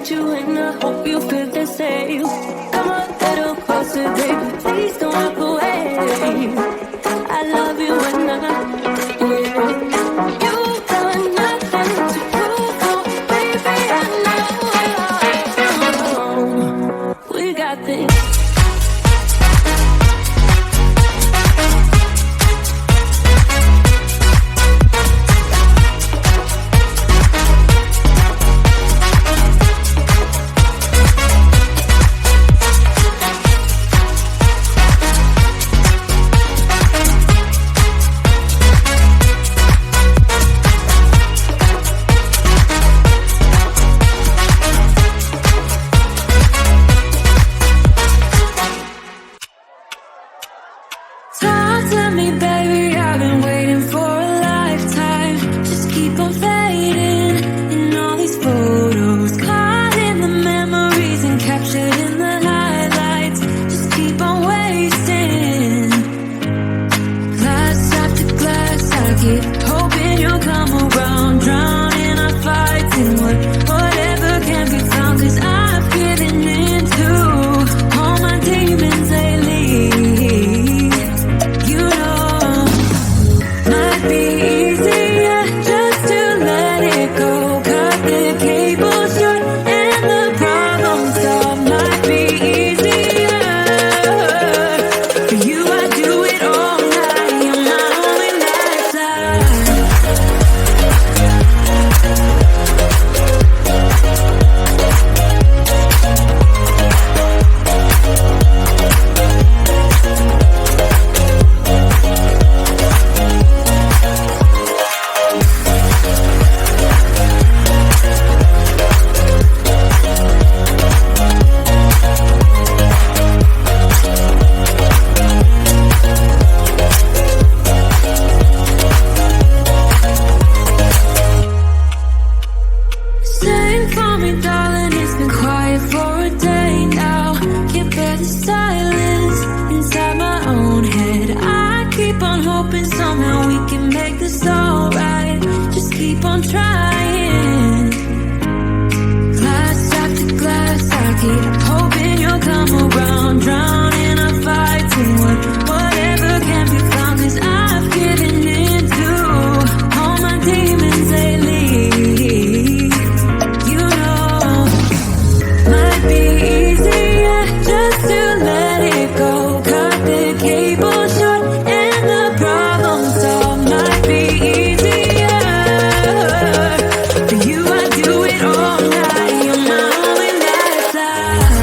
want you and I hope you feel the same. Come a little closer, baby, please don't walk away. I love you and you've got nothing to prove, oh, baby, I know. We got this. You, I do it all night. You're my only lifeline.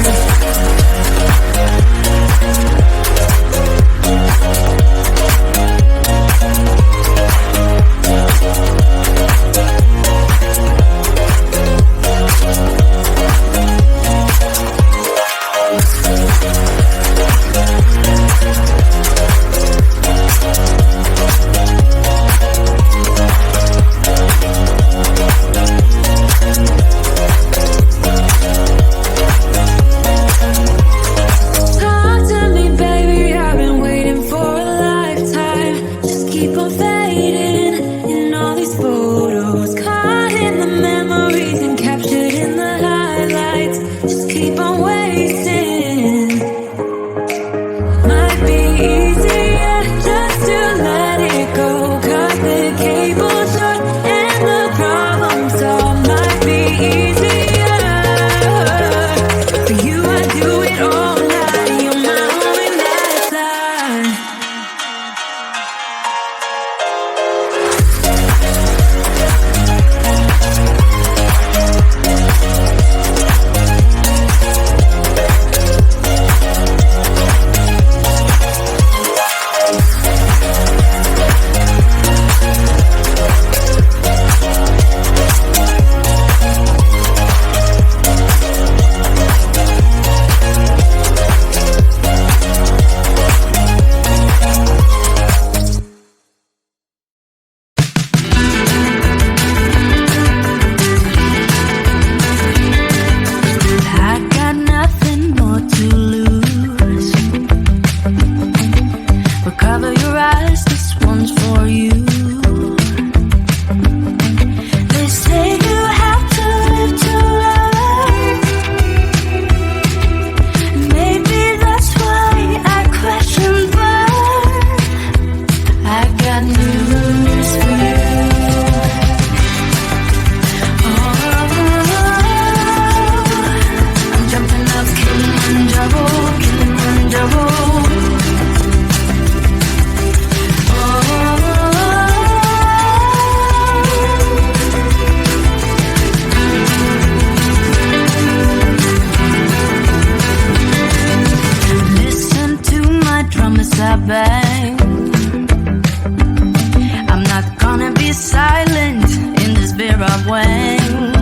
be silent in this vera wang.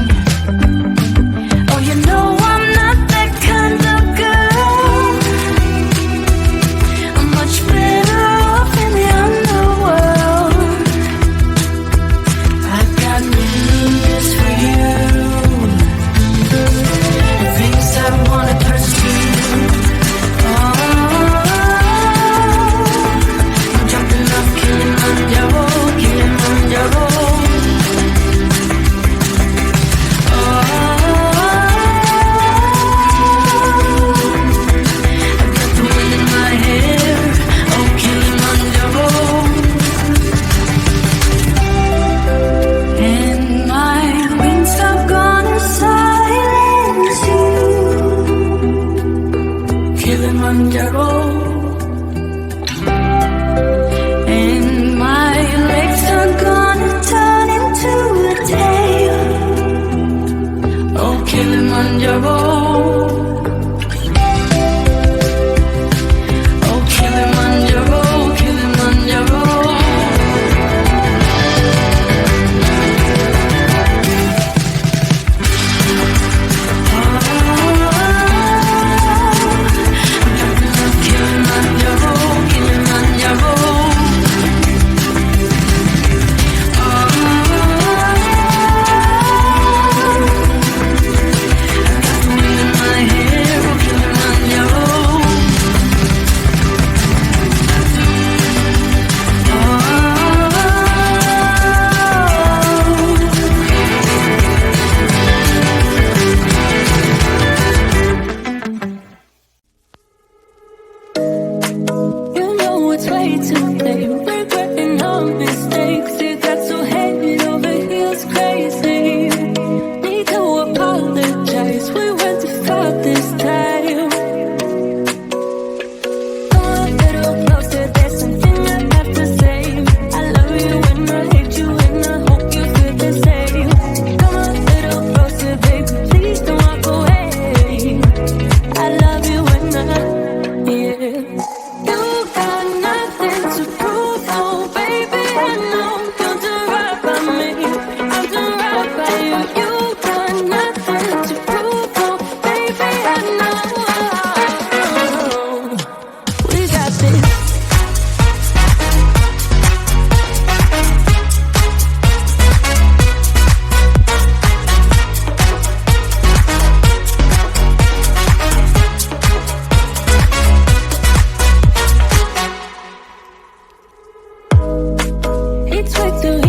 Oh, you know I'm not that kind of girl. I'm much better off in the underworld. I got news for you. The things I wanna pursue. I'm jumping off Kilimanjaro, Kilimanjaro. I've got the wind in my hair, oh Kilimanjaro. And my wings are gonna silence you, Kilimanjaro. And my legs are gonna turn into a tail, oh Kilimanjaro. Oh Kilimanjaro, Kilimanjaro. Kilimanjaro, Kilimanjaro. Wind in my hair, oh Kilimanjaro. You know it's way too late, regretting all mistakes. You got so head over heels crazy. Need to apologize, we went too far this time. Come a little closer, there's something I have to say. I love you and I hate you and I hope you feel the same. Come a little closer, baby, please don't walk away. I love you and yeah. You got nothing to prove, oh baby, I know you'll do right by me. I'll do right by you. You got nothing to prove, oh baby, I know. We got this. It's way too